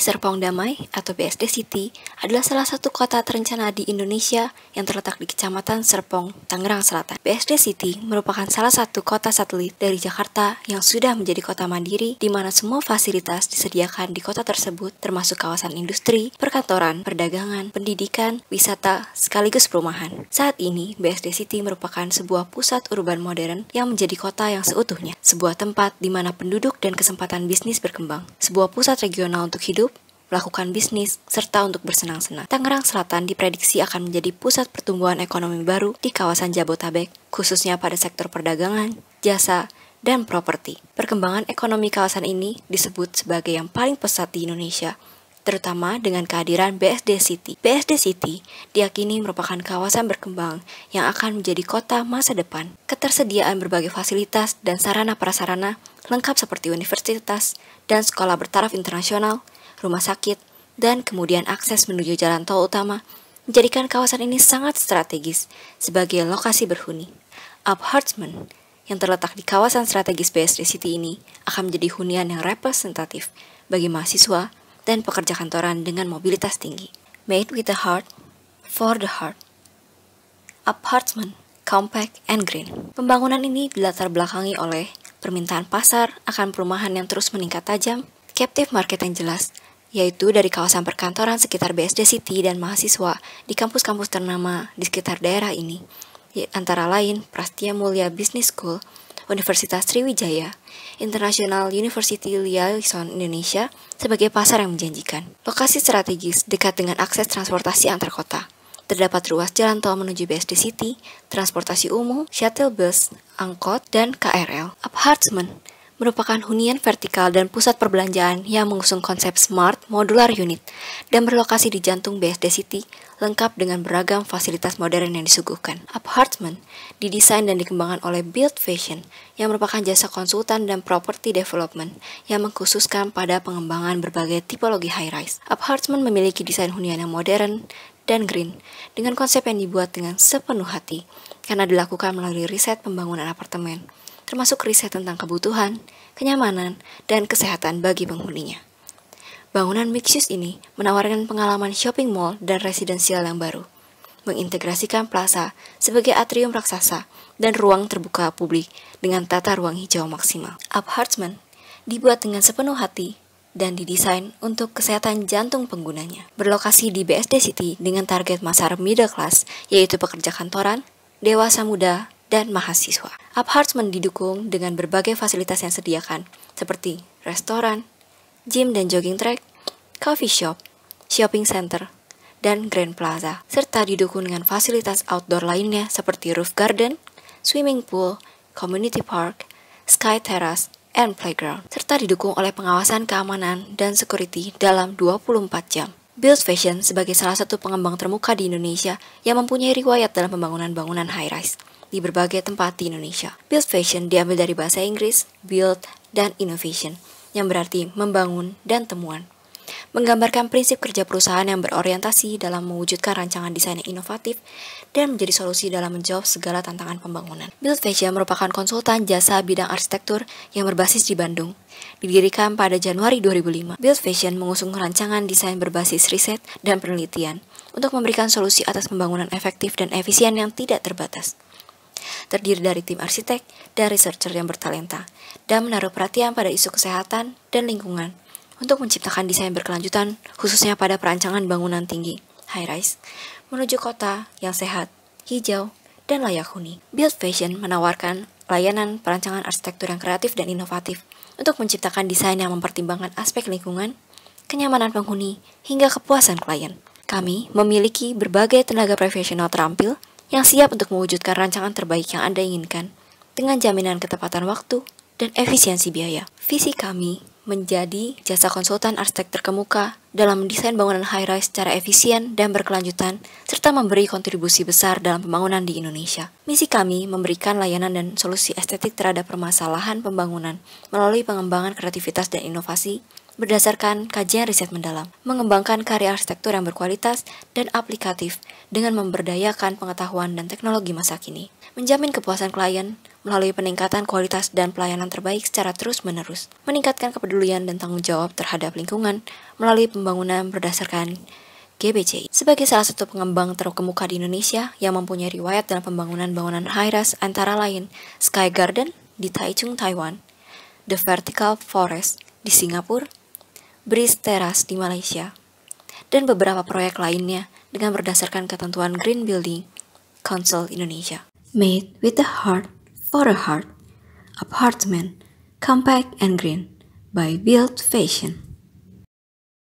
Serpong Damai atau BSD City adalah salah satu kota terencana di Indonesia yang terletak di Kecamatan Serpong, Tangerang Selatan. BSD City merupakan salah satu kota satelit dari Jakarta yang sudah menjadi kota mandiri di mana semua fasilitas disediakan di kota tersebut termasuk kawasan industri, perkantoran, perdagangan, pendidikan, wisata, sekaligus perumahan. Saat ini, BSD City merupakan sebuah pusat urban modern yang menjadi kota yang seutuhnya, sebuah tempat di mana penduduk dan kesempatan bisnis berkembang, sebuah pusat regional untuk hidup, melakukan bisnis, serta untuk bersenang-senang. Tangerang Selatan diprediksi akan menjadi pusat pertumbuhan ekonomi baru di kawasan Jabotabek, khususnya pada sektor perdagangan, jasa, dan properti. Perkembangan ekonomi kawasan ini disebut sebagai yang paling pesat di Indonesia, terutama dengan kehadiran BSD City. BSD City diyakini merupakan kawasan berkembang yang akan menjadi kota masa depan. Ketersediaan berbagai fasilitas dan sarana prasarana lengkap seperti universitas dan sekolah bertaraf internasional, rumah sakit, dan kemudian akses menuju jalan tol utama menjadikan kawasan ini sangat strategis sebagai lokasi berhuni. Apartemen yang terletak di kawasan strategis BSD City ini akan menjadi hunian yang representatif bagi mahasiswa dan pekerja kantoran dengan mobilitas tinggi. Made with the heart, for the heart. Apartemen, compact and green. Pembangunan ini dilatar belakangi oleh permintaan pasar akan perumahan yang terus meningkat tajam, captive market yang jelas, yaitu dari kawasan perkantoran sekitar BSD City dan mahasiswa di kampus-kampus ternama di sekitar daerah ini, antara lain Prastia Mulia Business School, Universitas Sriwijaya, International University Liaison Indonesia sebagai pasar yang menjanjikan. Lokasi strategis dekat dengan akses transportasi antar kota. Terdapat ruas jalan tol menuju BSD City, transportasi umum, shuttle bus, angkot, dan KRL. Apartemen merupakan hunian vertikal dan pusat perbelanjaan yang mengusung konsep smart modular unit dan berlokasi di jantung BSD City, lengkap dengan beragam fasilitas modern yang disuguhkan. Apartemen didesain dan dikembangkan oleh Build Fashion yang merupakan jasa konsultan dan property development yang mengkhususkan pada pengembangan berbagai tipologi high-rise. Apartemen memiliki desain hunian yang modern dan green dengan konsep yang dibuat dengan sepenuh hati karena dilakukan melalui riset pembangunan apartemen, termasuk riset tentang kebutuhan, kenyamanan, dan kesehatan bagi penghuninya. Bangunan mixed use ini menawarkan pengalaman shopping mall dan residensial yang baru, mengintegrasikan plaza sebagai atrium raksasa dan ruang terbuka publik dengan tata ruang hijau maksimal. Apartemen dibuat dengan sepenuh hati dan didesain untuk kesehatan jantung penggunanya. Berlokasi di BSD City dengan target pasar middle class, yaitu pekerja kantoran, dewasa muda, dan mahasiswa. Apartemen didukung dengan berbagai fasilitas yang disediakan, seperti restoran, gym dan jogging track, coffee shop, shopping center, dan grand plaza, serta didukung dengan fasilitas outdoor lainnya seperti roof garden, swimming pool, community park, sky terrace, and playground, serta didukung oleh pengawasan keamanan dan security dalam 24 jam. Build Fashion sebagai salah satu pengembang termuka di Indonesia yang mempunyai riwayat dalam pembangunan bangunan high-rise di berbagai tempat di Indonesia. Build Fashion diambil dari bahasa Inggris, build, dan innovation, yang berarti membangun dan temuan. Menggambarkan prinsip kerja perusahaan yang berorientasi dalam mewujudkan rancangan desain yang inovatif dan menjadi solusi dalam menjawab segala tantangan pembangunan. Build Fashion merupakan konsultan jasa bidang arsitektur yang berbasis di Bandung. Didirikan pada Januari 2005, Build Fashion mengusung rancangan desain berbasis riset dan penelitian untuk memberikan solusi atas pembangunan efektif dan efisien yang tidak terbatas. Terdiri dari tim arsitek dan researcher yang bertalenta dan menaruh perhatian pada isu kesehatan dan lingkungan untuk menciptakan desain berkelanjutan khususnya pada perancangan bangunan tinggi, high-rise, menuju kota yang sehat, hijau, dan layak huni. Build Fashion menawarkan layanan perancangan arsitektur yang kreatif dan inovatif untuk menciptakan desain yang mempertimbangkan aspek lingkungan, kenyamanan penghuni, hingga kepuasan klien. Kami memiliki berbagai tenaga profesional terampil yang siap untuk mewujudkan rancangan terbaik yang Anda inginkan dengan jaminan ketepatan waktu dan efisiensi biaya. Visi kami menjadi jasa konsultan arsitek terkemuka dalam mendesain bangunan high-rise secara efisien dan berkelanjutan, serta memberi kontribusi besar dalam pembangunan di Indonesia. Misi kami memberikan layanan dan solusi estetik terhadap permasalahan pembangunan melalui pengembangan kreativitas dan inovasi berdasarkan kajian riset mendalam, mengembangkan karya arsitektur yang berkualitas dan aplikatif dengan memberdayakan pengetahuan dan teknologi masa kini, menjamin kepuasan klien melalui peningkatan kualitas dan pelayanan terbaik secara terus-menerus, meningkatkan kepedulian dan tanggung jawab terhadap lingkungan melalui pembangunan berdasarkan GBCI. Sebagai salah satu pengembang terkemuka di Indonesia yang mempunyai riwayat dalam pembangunan bangunan high-rise antara lain Sky Garden di Taichung, Taiwan, The Vertical Forest di Singapura, Breeze Terrace di Malaysia, dan beberapa proyek lainnya dengan berdasarkan ketentuan Green Building Council Indonesia. Made with a heart for a heart, apartment, compact and green by Build Fashion.